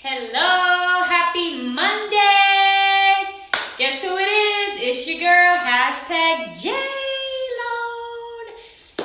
Hello, happy Monday. Guess who it is? It's your girl, hashtag JLoad.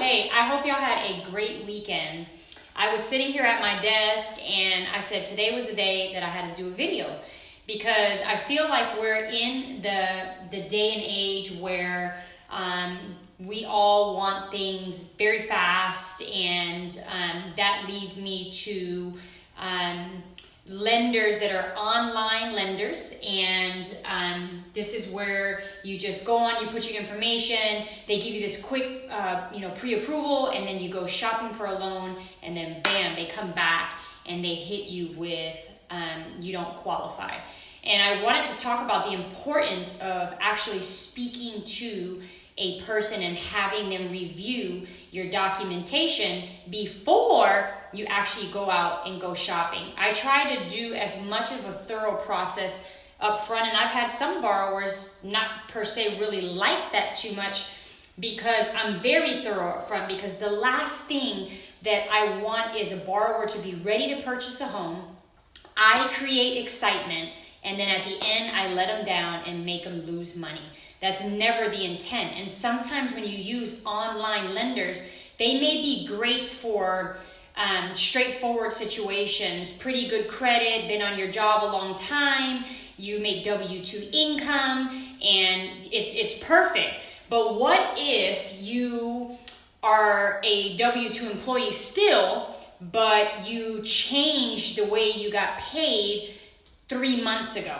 Hey, I hope y'all had a great weekend. I was sitting here at my desk and I said today was the day that I had to do a video because I feel like we're in the day and age where we all want things very fast, and that leads me to lenders that are online lenders, and this is where you just go on, you put your information, they give you this quick pre-approval, and then you go shopping for a loan, and then bam, they come back and they hit you with you don't qualify. And I wanted to talk about the importance of actually speaking to a person and having them review your documentation before you actually go out and go shopping. I try to do as much of a thorough process up front, and I've had some borrowers not per se really like that too much because I'm very thorough up front, because the last thing that I want is a borrower to be ready to purchase a home. I create excitement, and then at the end I let them down and make them lose money. That's never the intent. And sometimes when you use online lenders, they may be great for straightforward situations, pretty good credit, been on your job a long time, you make W-2 income, and it's perfect. But what if you are a W-2 employee still, but you changed the way you got paid 3 months ago?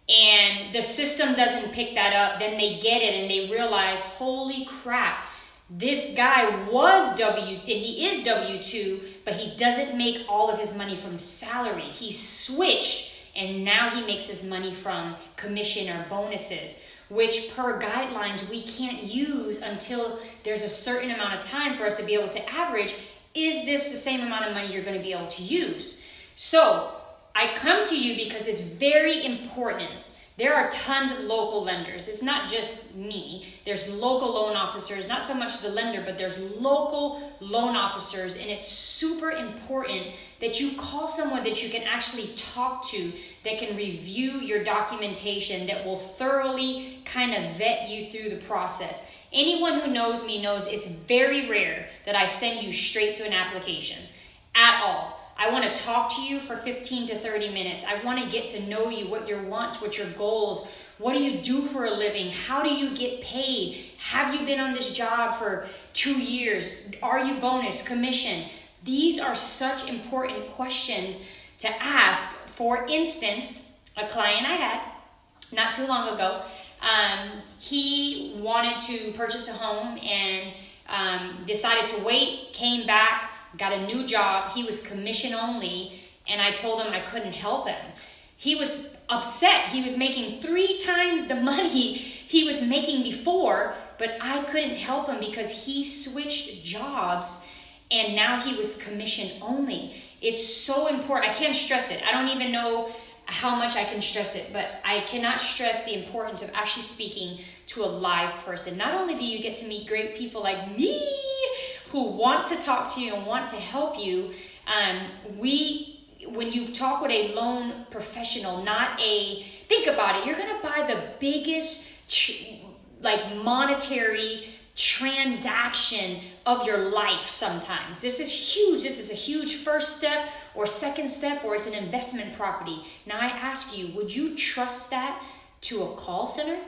And the system doesn't pick that up, then they get it and they realize, holy crap, this guy was he is W-2, but he doesn't make all of his money from salary. He switched, and now he makes his money from commission or bonuses, which per guidelines we can't use until there's a certain amount of time for us to be able to average, is this the same amount of money you're going to be able to use? So I come to you because it's very important. There are tons of local lenders. It's not just me. There's local loan officers, not so much the lender, but there's local loan officers, and it's super important that you call someone that you can actually talk to, that can review your documentation, that will thoroughly kind of vet you through the process. Anyone who knows me knows it's very rare that I send you straight to an application at all. I want to talk to you for 15 to 30 minutes. I want to get to know you, what your wants, what your goals, what do you do for a living? How do you get paid? Have you been on this job for 2 years? Are you bonus, commission? These are such important questions to ask. For instance, a client I had not too long ago, he wanted to purchase a home and decided to wait, came back, got a new job. He was commission only, and I told him I couldn't help him. He was upset. He was making 3 times the money he was making before, but I couldn't help him because he switched jobs and now he was commission only. It's so important. I can't stress it. I don't even know how much I can stress it, but I cannot stress the importance of actually speaking to a live person. Not only do you get to meet great people like me who want to talk to you and want to help you, when you talk with a loan professional, think about it, you're gonna buy the biggest monetary transaction of your life sometimes. This is huge. This is a huge first step or second step, or it's an investment property. Now I ask you, would you trust that to a call center?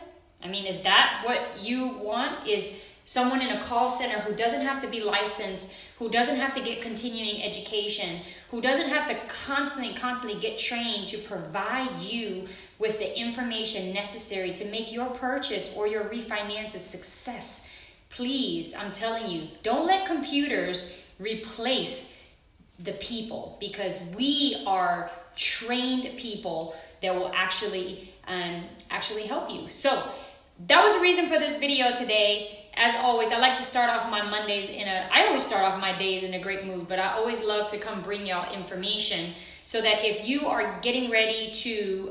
I mean, is that what you want? Is someone in a call center who doesn't have to be licensed, who doesn't have to get continuing education, who doesn't have to constantly get trained to provide you with the information necessary to make your purchase or your refinance a success? Please, I'm telling you, don't let computers replace the people, because we are trained people that will actually help you. So that was the reason for this video today. As always, I like to start off my Mondays I always start off my days in a great mood, but I always love to come bring y'all information so that if you are getting ready to,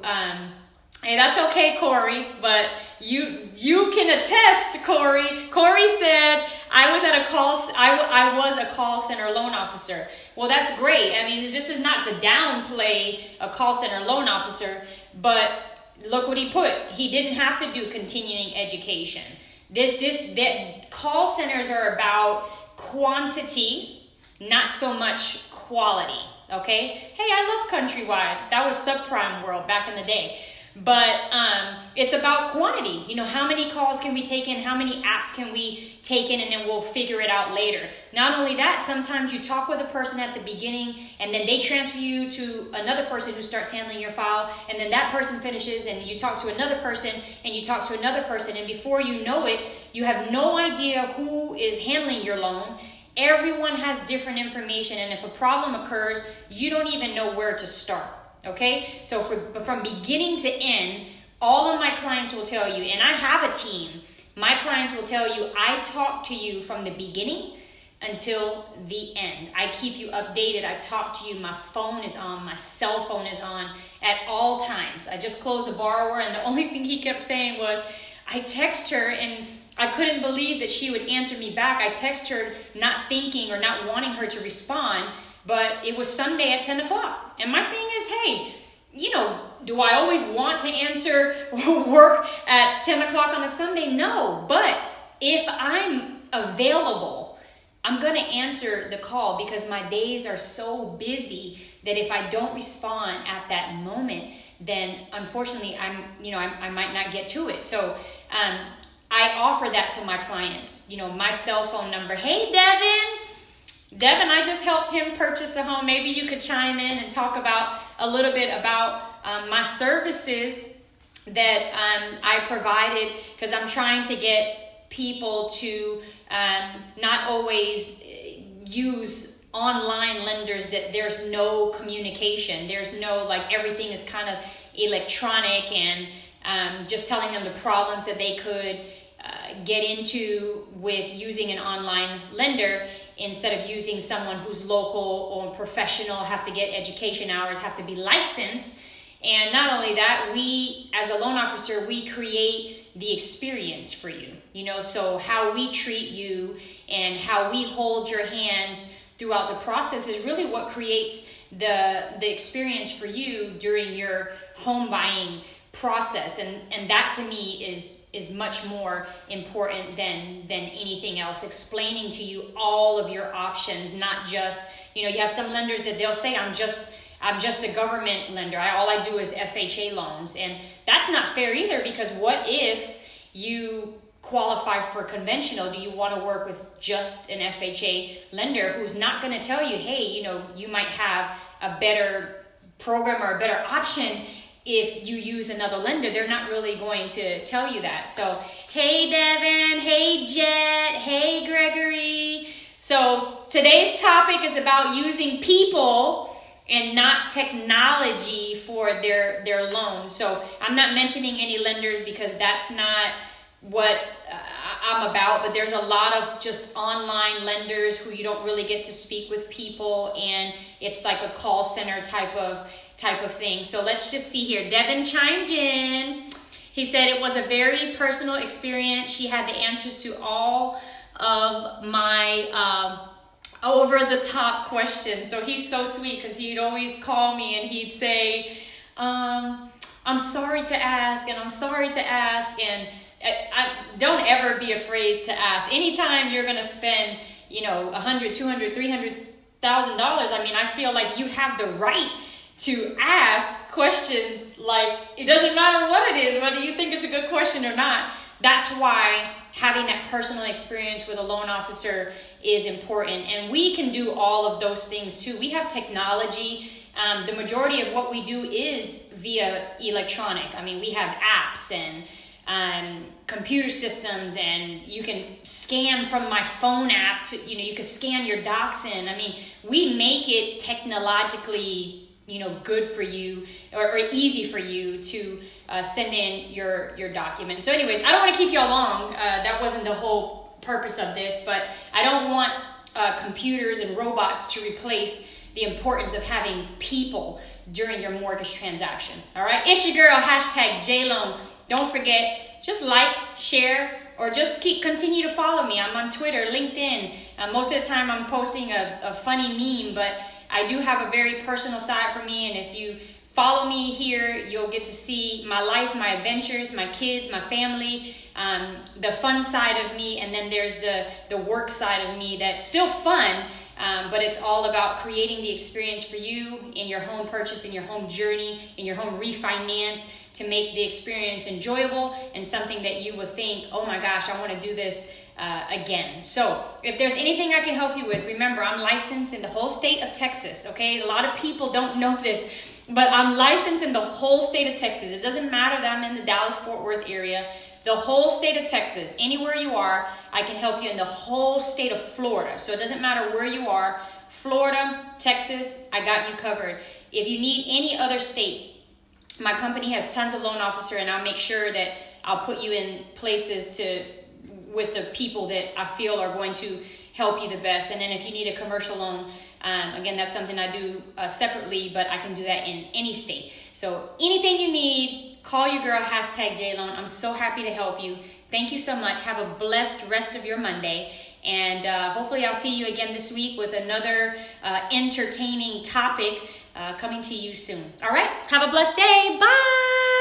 and that's okay, Corey, but you can attest, Corey. Corey said, I was a call center loan officer. Well, that's great. I mean, this is not to downplay a call center loan officer, but look what he put. He didn't have to do continuing education. That call centers are about quantity, not so much quality. Okay? Hey, I love Countrywide. That was subprime world back in the day. But it's about quantity. You know, how many calls can we take in? How many apps can we take in? And then we'll figure it out later. Not only that, sometimes you talk with a person at the beginning and then they transfer you to another person who starts handling your file. And then that person finishes and you talk to another person and you talk to another person. And before you know it, you have no idea who is handling your loan. Everyone has different information. And if a problem occurs, you don't even know where to start. Okay, so from beginning to end, all of my clients will tell you, and I have a team, my clients will tell you, I talk to you from the beginning until the end. I keep you updated. I talk to you. My phone is on. My cell phone is on at all times. I just closed a borrower, and the only thing he kept saying was, I text her, and I couldn't believe that she would answer me back. I text her not thinking or not wanting her to respond, but it was Sunday at 10 o'clock. And my thing is, hey, you know, do I always want to answer work at 10 o'clock on a Sunday? No. But if I'm available, I'm going to answer the call because my days are so busy that if I don't respond at that moment, then unfortunately I might not get to it. So I offer that to my clients. You know, my cell phone number. Hey, Devin, I just helped him purchase a home. Maybe you could chime in and talk about a little bit about my services that I provided, because I'm trying to get people to not always use online lenders that there's no communication. There's no, like, everything is kind of electronic, and just telling them the problems that they could get into with using an online lender instead of using someone who's local or professional, have to get education hours, have to be licensed. And not only that, we, as a loan officer, we create the experience for you. You know, so how we treat you and how we hold your hands throughout the process is really what creates the experience for you during your home buying process. And that to me is much more important than anything else. Explaining to you all of your options, not just, you know, you have some lenders that they'll say, I'm just a government lender. All I do is FHA loans. And that's not fair either, because what if you qualify for conventional? Do you want to work with just an FHA lender who's not going to tell you, hey, you know, you might have a better program or a better option if you use another lender? They're not really going to tell you that. So, hey, Devin, hey, Jet, hey, Gregory. So today's topic is about using people and not technology for their loans. So I'm not mentioning any lenders because that's not what I'm about, but there's a lot of just online lenders who you don't really get to speak with people, and it's like a call center type of thing. So let's just see here. Devin chimed in. He said it was a very personal experience. She had the answers to all of my over-the-top questions. So he's so sweet, because he'd always call me and he'd say, I'm sorry to ask, and I'm sorry to ask. And I don't ever be afraid to ask. Anytime you're going to spend, you know, $100,000, $200,000, $300,000, I mean, I feel like you have the right to ask questions. Like, it doesn't matter what it is, whether you think it's a good question or not. That's why having that personal experience with a loan officer is important. And we can do all of those things too. We have technology. The majority of what we do is via electronic. I mean, we have apps and computer systems, and you can scan from my phone app to, you know, you can scan your docs in. I mean, we make it technologically, you know, good for you, or easy for you to send in your documents. So anyways, I don't want to keep you all long. That wasn't the whole purpose of this, but I don't want computers and robots to replace the importance of having people during your mortgage transaction. All right, it's your girl, #JLoan. Don't forget, just like, share, or just continue to follow me. I'm on Twitter, LinkedIn. Most of the time I'm posting a funny meme, but I do have a very personal side for me, and if you follow me here, you'll get to see my life, my adventures, my kids, my family, the fun side of me, and then there's the work side of me that's still fun, but it's all about creating the experience for you in your home purchase, in your home journey, in your home refinance, to make the experience enjoyable and something that you will think, oh my gosh, I want to do this again. So if there's anything I can help you with, remember, I'm licensed in the whole state of Texas, okay? A lot of people don't know this, but I'm licensed in the whole state of Texas. It doesn't matter that I'm in the Dallas-Fort Worth area. The whole state of Texas, anywhere you are, I can help you in the whole state of Florida. So it doesn't matter where you are, Florida, Texas, I got you covered. If you need any other state, my company has tons of loan officers, and I'll make sure that I'll put you in places with the people that I feel are going to help you the best. And then if you need a commercial loan, again, that's something I do separately, but I can do that in any state. So anything you need, call your girl, #JLoan. I'm so happy to help you. Thank you so much. Have a blessed rest of your Monday. And hopefully I'll see you again this week with another entertaining topic coming to you soon. All right? Have a blessed day. Bye.